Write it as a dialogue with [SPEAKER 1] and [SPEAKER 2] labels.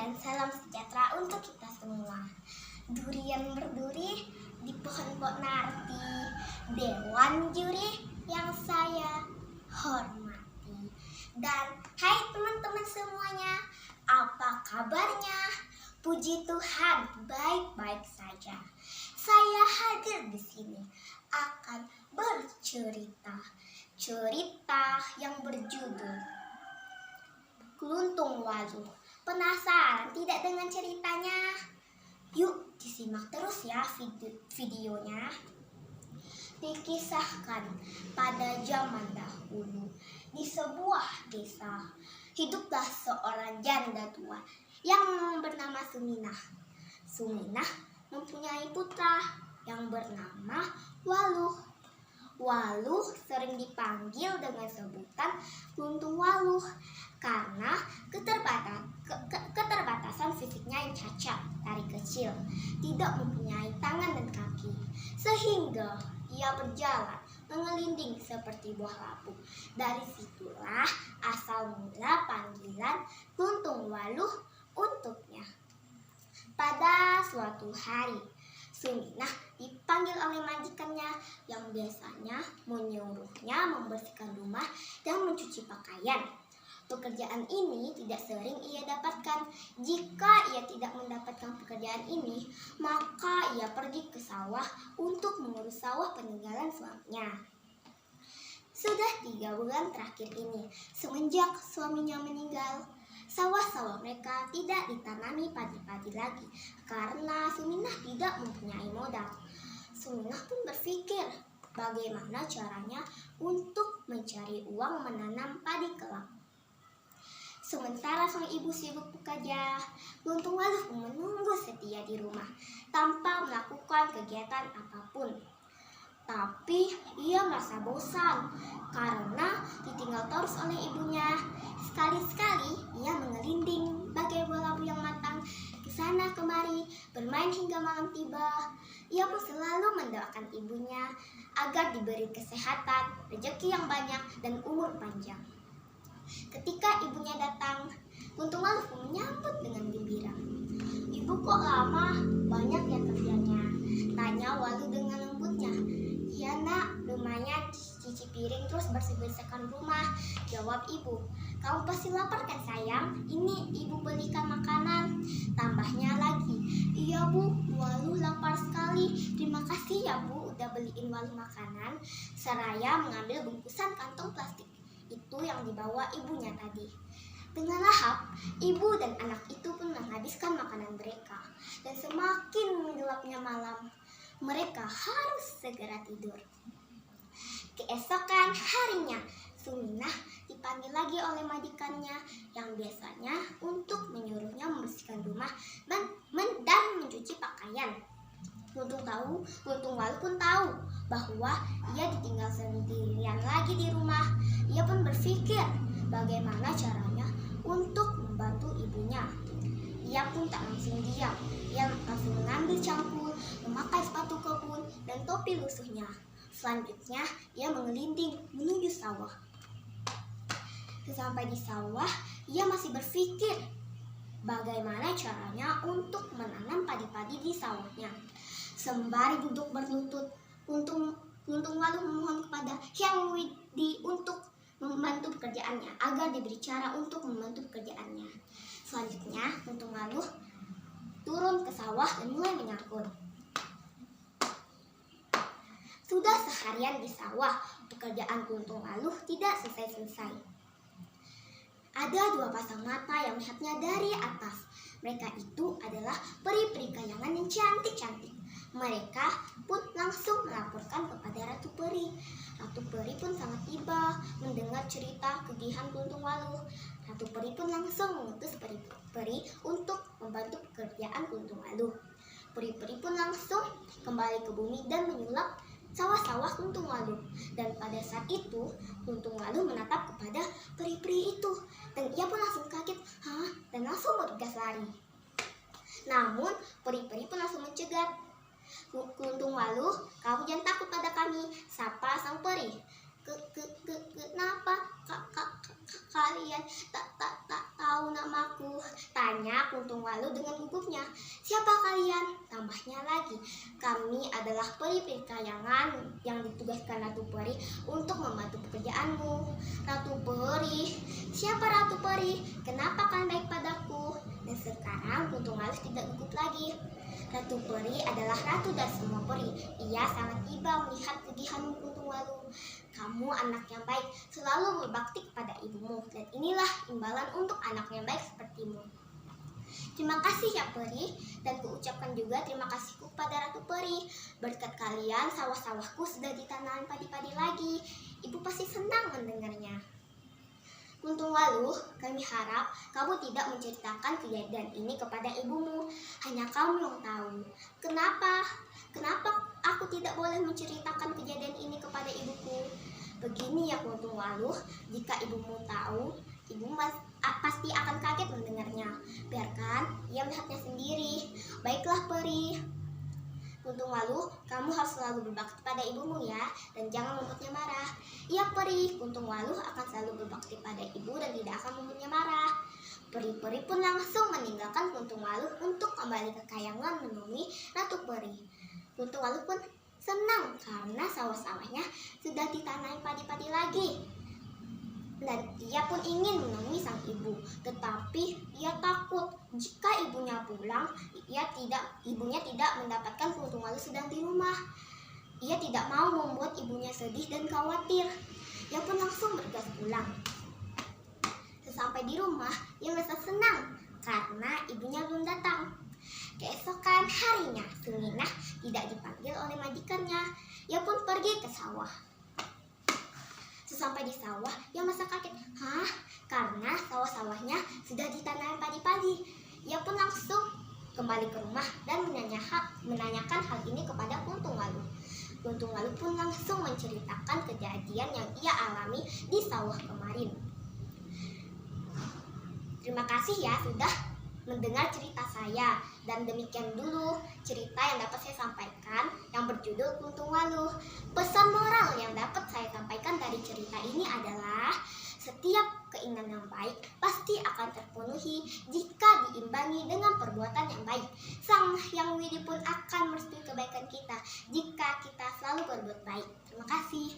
[SPEAKER 1] dan salam sejahtera untuk kita semua. Durian berduri di pohon pok narti, dewan juri yang saya hormati. Dan hai teman-teman semuanya, apa kabarnya? Puji Tuhan, baik-baik saja. Saya hadir di sini akan bercerita yang berjudul Keluntung Waluh. Penasaran tidak dengan ceritanya? Yuk disimak terus ya videonya. Dikisahkan pada zaman dahulu, di sebuah desa, hiduplah seorang janda tua yang bernama Suminah. Suminah mempunyai putra yang bernama Waluh. Waluh sering dipanggil dengan sebutan Keluntung Waluh karena keterbatasan fisiknya yang cacat dari kecil, tidak mempunyai tangan dan kaki, sehingga ia berjalan mengelinding seperti buah lapuk. Dari situlah asal mula panggilan Keluntung Waluh untuknya. Pada suatu hari, Suminah dipanggil oleh majikannya yang biasanya menyuruhnya membersihkan rumah dan mencuci pakaian. Pekerjaan ini tidak sering ia dapatkan. Jika ia tidak mendapatkan pekerjaan ini, maka ia pergi ke sawah untuk mengurus sawah peninggalan suaminya. Sudah 3 bulan terakhir ini, semenjak suaminya meninggal, sawah-sawah mereka tidak ditanami padi-padi lagi karena Suminah tidak mempunyai modal. Suminah pun berpikir bagaimana caranya untuk mencari uang menanam padi kelak. Sementara sang ibu sibuk bekerja, Keluntung Waluh menunggu setia di rumah tanpa melakukan kegiatan apapun. Tapi ia merasa bosan karena ditinggal terus oleh ibunya. Sekali-sekali ia mengelinding bagai bola labu yang matang, ke sana kemari, bermain hingga malam tiba. Ia pun selalu mendoakan ibunya agar diberi kesehatan, rezeki yang banyak, dan umur panjang. Ketika ibunya datang, Keluntung Waluh menyambut dengan gembira. "Ibu, kok lama? Banyak ya kerjanya?" tanya Waluh dengan lembutnya. "Iya nak, lumayan cuci piring terus bersih-bersihkan rumah," jawab ibu. "Kamu pasti lapar kan sayang? Ini ibu belikan makanan," tambahnya lagi. "Iya bu, Waluh lapar sekali. Terima kasih ya bu udah beliin Waluh makanan," seraya mengambil bungkusan kantong plastik itu yang dibawa ibunya tadi. Dengan lahap, ibu dan anak itu pun menghabiskan makanan mereka. Dan semakin gelapnya malam, mereka harus segera tidur. Keesokan harinya, Suminah dipanggil lagi oleh majikannya yang biasanya untuk menyuruhnya membersihkan rumah dan mencuci pakaian. Keluntung Waluh pun tahu bahwa ia ditinggal sendirian lagi di rumah. Ia pun berpikir bagaimana caranya untuk membantu ibunya. Ia pun tak langsung diam. Ia langsung mengambil cangkul, memakai sepatu kebun dan topi lusuhnya. Selanjutnya, ia mengelinding menuju sawah. Sesampai di sawah, ia masih berpikir bagaimana caranya untuk menanam padi-padi di sawahnya. Sembari duduk berlutut, Keluntung Waluh memohon kepada Hyang Widi untuk membantu pekerjaannya, agar diberi cara untuk membantu pekerjaannya. Selanjutnya, Keluntung Waluh turun ke sawah dan mulai menyangkut. Sudah seharian di sawah, pekerjaan Keluntung Waluh tidak selesai-selesai. Ada 2 pasang mata yang melihatnya dari atas. Mereka itu adalah peri-peri kayangan yang cantik-cantik. Mereka pun langsung melaporkan kepada Ratu Peri. Ratu Peri pun sangat iba mendengar cerita kegiatan Keluntung Waluh. Ratu Peri pun langsung mengutus peri-peri untuk membantu pekerjaan Keluntung Waluh. Peri-peri pun langsung kembali ke bumi dan menyulap sawah-sawah Keluntung Waluh. Dan pada saat itu, Keluntung Waluh menatap kepada peri-peri itu. Dan ia pun langsung kaget, dan langsung bergegas lari. Namun, peri-peri pun langsung mencegat. "Keluntung Waluh, kamu jangan takut pada kami," sapa sang peri. "Kenapa kalian tak tahu namaku?" tanya Kuntung Walu dengan gugupnya. "Siapa kalian?" Tambahnya lagi, "Kami adalah peri-peri kayangan yang ditugaskan Ratu Peri untuk membantu pekerjaanmu." "Ratu Peri? Siapa Ratu Peri? Kenapa kalian baik padaku?" Dan sekarang Kuntung Walu tidak gugup lagi. "Ratu Peri adalah ratu dari semua peri. Ia sangat iba melihat kegihanmu, Kuntung Walu. Kamu anak yang baik, selalu berbakti kepada ibumu, dan inilah imbalan untuk anak yang baik sepertimu." "Terima kasih ya Peri, dan kuucapkan juga terima kasihku kepada Ratu Peri. Berkat kalian sawah-sawahku sudah ditanam padi-padi lagi." Ibu pasti senang mendengarnya. "Kuntung Walu, kami harap kamu tidak menceritakan kejadian ini kepada ibumu. Hanya kamu yang tahu." "Kenapa? Kenapa aku tidak boleh menceritakan kejadian ini kepada ibuku?" "Begini ya Kuntung Walu, jika ibumu tahu, pasti akan kaget mendengarnya. Biarkan ia melihatnya sendiri." "Baiklah Peri." "Kuntung Walu, kamu harus selalu berbakti pada ibumu ya, dan jangan membuatnya marah." "Iya Peri, Kuntung Walu akan selalu berbakti pada ibu dan tidak akan membuatnya marah." Peri-peri pun langsung meninggalkan Kuntung Walu untuk kembali ke kayangan menemui Ratu Peri. Kuntung Walu pun senang karena sawah-sawahnya sudah ditanami padi-padi lagi. Dan ia pun ingin menemui sang ibu, tetapi ia takut jika ibunya pulang, ibunya tidak mendapatkan Kuntung Walu sedang di rumah. Ia tidak mau membuat ibunya sedih dan khawatir. Ia pun langsung bergegas pulang. Sesampai di rumah, ia merasa senang karena ibunya belum datang. Keesokan harinya, Suminah tidak dipanggil oleh majikannya. Ia pun pergi ke sawah. Sesampai di sawah, ia merasa kaget. Karena sawah-sawahnya sudah ditanami padi-padi. Ia pun langsung kembali ke rumah dan menanyakan hal ini kepada Kuntung Walu. Kuntung Walu pun langsung menceritakan kejadian yang ia alami di sawah kemarin. "Terima kasih ya sudah mendengar cerita saya, dan demikian dulu cerita yang dapat saya sampaikan yang berjudul Kuntung Walu. Pesan moral yang dapat saya sampaikan dari cerita ini adalah setiap keinginan yang baik pasti akan terpenuhi jika diimbangi dengan perbuatan yang baik. Sang Hyang Widi pun akan merestui kebaikan kita jika kita selalu berbuat baik." Terima kasih.